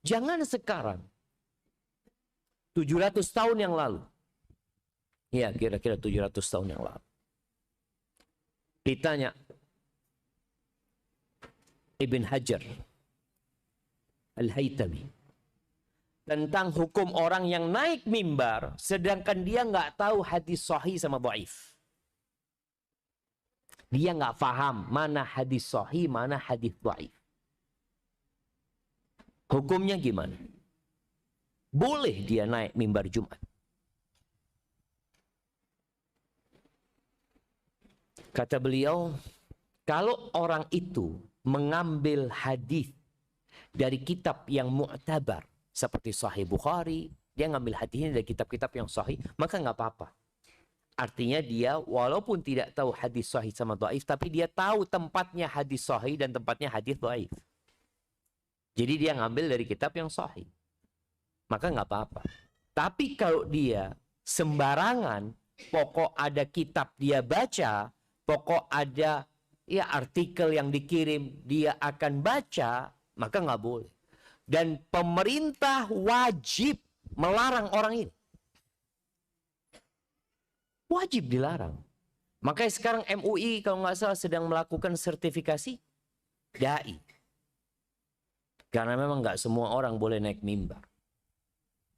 Jangan sekarang. 700 tahun yang lalu. Ya, kira-kira 700 tahun yang lalu. Ditanya Ibn Hajar Al-Haytami tentang hukum orang yang naik mimbar sedangkan dia nggak tahu hadis sahih sama dhaif. Dia nggak paham mana hadis sahih, mana hadis dhaif. Hukumnya gimana? Boleh dia naik mimbar Jumat? Kata beliau, kalau orang itu mengambil hadis dari kitab yang mu'tabar seperti Sahih Bukhari, dia ngambil hadisnya dari kitab-kitab yang sahih, maka nggak apa-apa. Artinya dia walaupun tidak tahu hadis sahih sama dhaif, tapi dia tahu tempatnya hadis sahih dan tempatnya hadis dhaif. Jadi dia ngambil dari kitab yang sahih, maka nggak apa-apa. Tapi kalau dia sembarangan, pokok ada kitab dia baca, pokok ada ya artikel yang dikirim dia akan baca, maka nggak boleh. Dan pemerintah wajib melarang orang ini. Wajib dilarang. Makanya sekarang MUI kalau nggak salah sedang melakukan sertifikasi dai. Karena memang nggak semua orang boleh naik mimbar.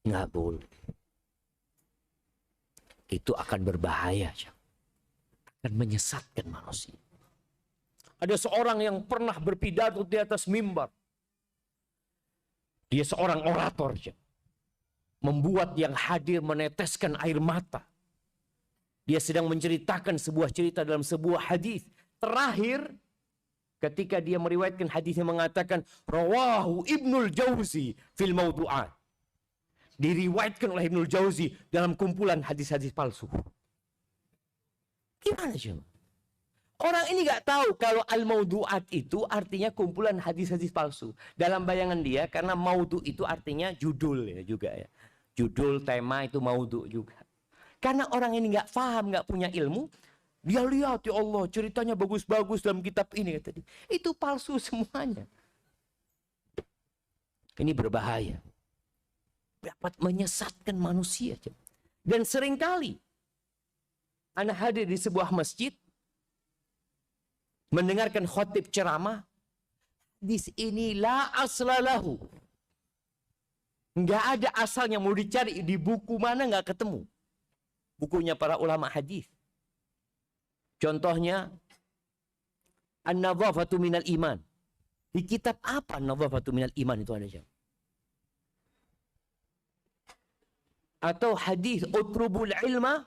Nggak boleh. Itu akan berbahaya. Akan menyesatkan manusia. Ada seorang yang pernah berpidato di atas mimbar. Dia seorang orator. Membuat yang hadir meneteskan air mata. Dia sedang menceritakan sebuah cerita dalam sebuah hadis. Terakhir, ketika dia meriwayatkan hadisnya mengatakan, Rawahu Ibnul Jauzi fil Mawdu'at. Diriwayatkan oleh Ibnul Jauzi dalam kumpulan hadis-hadis palsu. Gimana coba? Orang ini nggak tahu kalau al-mawdu'at itu artinya kumpulan hadis-hadis palsu. Dalam bayangan dia, karena maudu itu artinya judul ya juga ya. Judul, tema itu maudu juga. Karena orang ini nggak paham, nggak punya ilmu, dia lihat ya Allah ceritanya bagus-bagus dalam kitab ini tadi. Itu palsu semuanya. Ini berbahaya. Dapat menyesatkan manusia. Dan seringkali anak hadir di sebuah masjid, mendengarkan khotib ceramah, hadis ini la aslalahu. Nggak ada asalnya, mau dicari di buku mana nggak ketemu. Bukunya para ulama hadis. Contohnya, An-Nadhafatu minal Iman. Di kitab apa An-Nadhafatu minal Iman itu ada siapa? Atau hadis utrubul ilma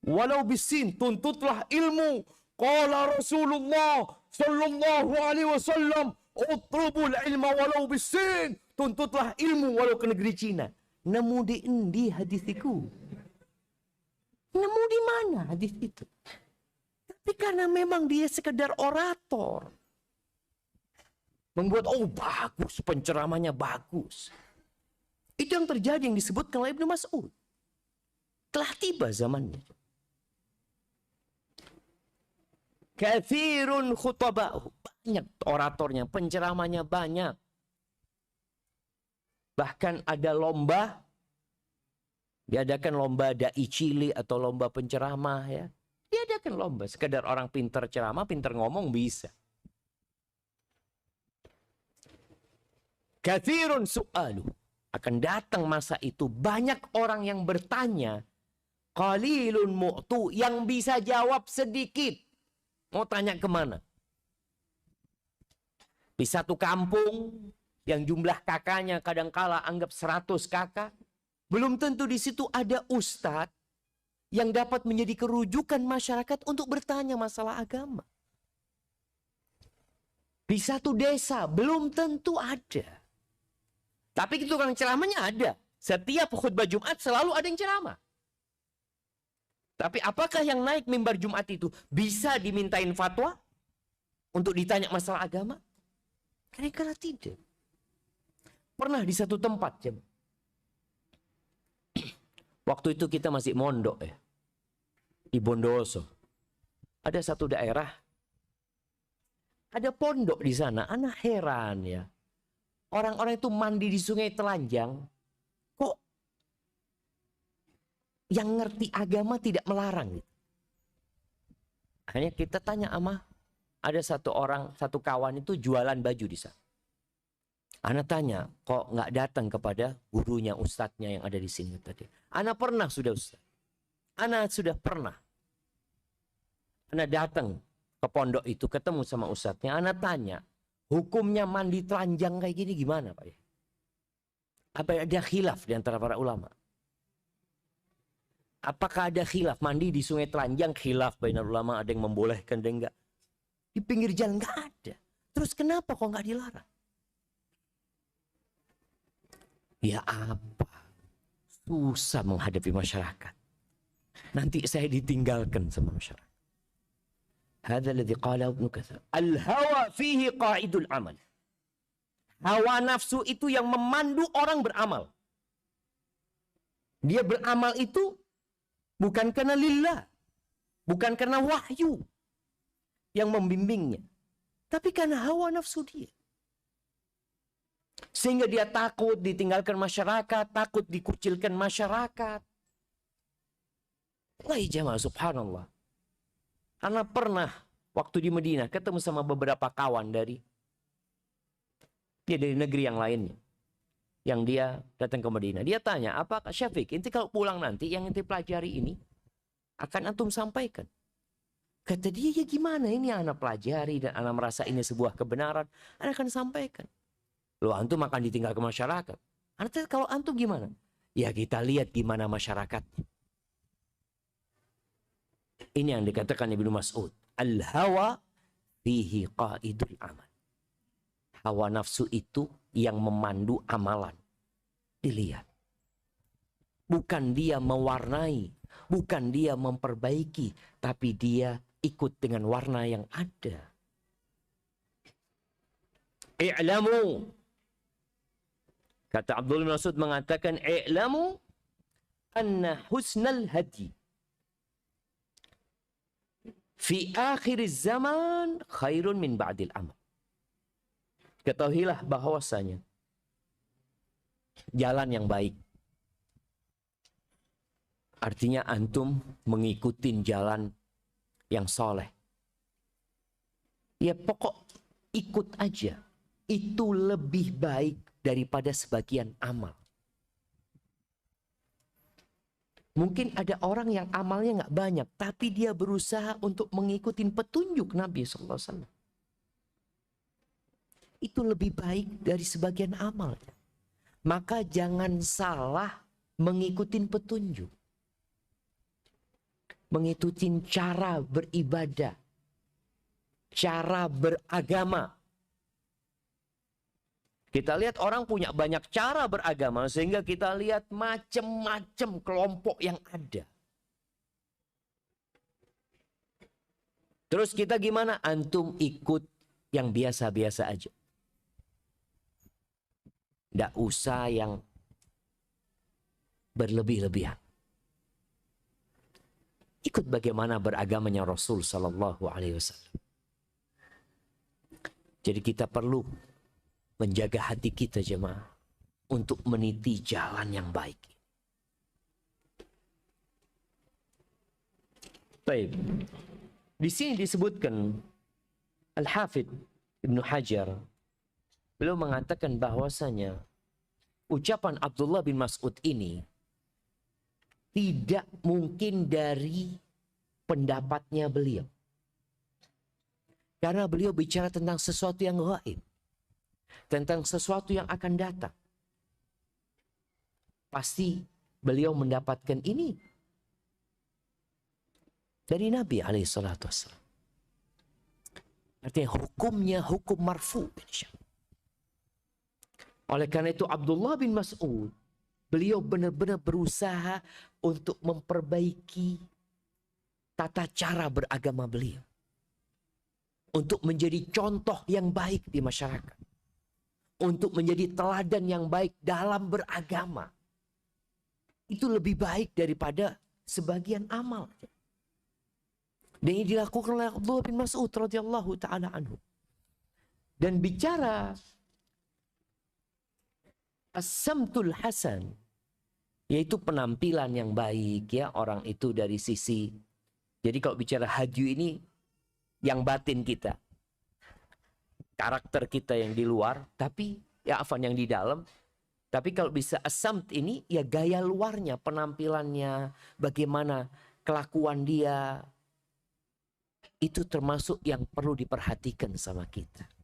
walau bisin, tuntutlah ilmu. Qala Rasulullah sallallahu alaihi wasallam, utrubul ilma walau bisin, tuntutlah ilmu walau ke negeri Cina. Nemu di endi hadis itu? Nemu di mana hadis itu? Tapi karena memang dia sekedar orator. Membuat, oh bagus, penceramanya bagus. Itu yang terjadi yang disebutkan oleh Ibnu Mas'ud. Telah tiba zamannya. Kathirun khutaba'u. Banyak oratornya, penceramanya banyak. Bahkan ada lomba. Diadakan lomba dai cili atau lomba penceramah ya. Diadakan lomba. Sekedar orang pintar ceramah, pintar ngomong bisa. Kathirun su'alu. Akan datang masa itu banyak orang yang bertanya. Qalilun mu'tu. Yang bisa jawab sedikit. Mau tanya kemana? Di satu kampung yang jumlah kakaknya kadangkala anggap 100 kakak. Belum tentu di situ ada ustadz yang dapat menjadi kerujukan masyarakat untuk bertanya masalah agama. Di satu desa belum tentu ada. Tapi tukang ceramahnya ada. Setiap khutbah Jumat selalu ada yang ceramah. Tapi apakah yang naik mimbar Jumat itu bisa dimintain fatwa untuk ditanya masalah agama? Kira-kira tidak. Pernah di satu tempat, waktu itu kita masih mondok ya. Di Bondowoso. Ada satu daerah. Ada pondok di sana. Anak heran ya. Orang-orang itu mandi di sungai telanjang, kok yang ngerti agama tidak melarang gitu. Hanya kita tanya sama ada satu orang, satu kawan itu jualan baju di sana. Ana tanya, kok nggak datang kepada gurunya, ustadznya yang ada di sini tadi? Ana pernah sudah ustadz. Ana sudah pernah. Ana datang ke pondok itu, ketemu sama ustadznya. Ana tanya, hukumnya mandi telanjang kayak gini gimana Pak? Apa ada khilaf di antara para ulama? Apakah ada khilaf mandi di sungai telanjang? Khilaf bainar ulama, ada yang membolehkan, ada yang enggak. Di pinggir jalan nggak ada. Terus kenapa kok nggak dilarang? Ya apa? Susah menghadapi masyarakat. Nanti saya ditinggalkan sama masyarakat. Hadza alladhi qala Ibnu Katsir. Al-hawa fihi qa'idul amal. Hawa nafsu itu yang memandu orang beramal. Dia beramal itu bukan karena lillah, bukan karena wahyu yang membimbingnya, tapi karena hawa nafsu dia. Sehingga dia takut ditinggalkan masyarakat, takut dikucilkan masyarakat. Wah jamaah subhanallah. Ana pernah waktu di Madinah ketemu sama beberapa kawan dari negeri yang lainnya. Yang dia datang ke Madinah. Dia tanya, apakah Syafiq, inti kalau pulang nanti yang inti pelajari ini akan antum sampaikan. Kata dia, ya gimana ini yang anak pelajari dan anak merasa ini sebuah kebenaran, anak akan sampaikan. Loh antum akan ditinggal ke masyarakat. Anak tanya, kalau antum gimana? Ya kita lihat gimana masyarakatnya. Ini yang dikatakan Ibnu Mas'ud. Al-hawa fihi qa'idul amal. Hawa nafsu itu yang memandu amalan. Dilihat. Bukan dia mewarnai, bukan dia memperbaiki, tapi dia ikut dengan warna yang ada. I'lamu. Kata Abdul bin Mas'ud mengatakan, I'lamu anna husnal hadi fi akhir zaman khairun min ba'dil amal. Ketahuilah bahwasanya jalan yang baik. Artinya antum mengikuti jalan yang soleh. Ya pokok ikut aja. Itu lebih baik daripada sebagian amal. Mungkin ada orang yang amalnya nggak banyak, tapi dia berusaha untuk mengikuti petunjuk Nabi SAW. Itu lebih baik dari sebagian amal. Maka jangan salah mengikuti petunjuk. Mengikuti cara beribadah. Cara beragama. Kita lihat orang punya banyak cara beragama. Sehingga kita lihat macam-macam kelompok yang ada. Terus kita gimana? Antum ikut yang biasa-biasa aja. Tidak usah yang berlebih-lebihan. Ikut bagaimana beragamanya Rasul Sallallahu Alaihi Wasallam. Jadi kita perlu menjaga hati kita jemaah untuk meniti jalan yang baik. Baik. Di sini disebutkan Al-Hafidh Ibnu Hajar, beliau mengatakan bahwasanya ucapan Abdullah bin Mas'ud ini tidak mungkin dari pendapatnya beliau. Karena beliau bicara tentang sesuatu yang gaib. Tentang sesuatu yang akan datang. Pasti beliau mendapatkan ini dari Nabi SAW. Artinya hukumnya hukum marfu. Oleh karena itu Abdullah bin Mas'ud, beliau benar-benar berusaha untuk memperbaiki tata cara beragama beliau. Untuk menjadi contoh yang baik di masyarakat. Untuk menjadi teladan yang baik dalam beragama. Itu lebih baik daripada sebagian amal. Dan ini dilakukan oleh Abdullah bin Mas'ud radhiyallahu ta'ala anhu. Dan bicara as-samtul hasan, yaitu penampilan yang baik ya orang itu dari sisi. Jadi kalau bicara hadyu ini yang batin kita, karakter kita yang di luar, tapi ya afan yang di dalam. Tapi kalau bisa as-samt ini ya gaya luarnya, penampilannya, bagaimana kelakuan dia, itu termasuk yang perlu diperhatikan sama kita.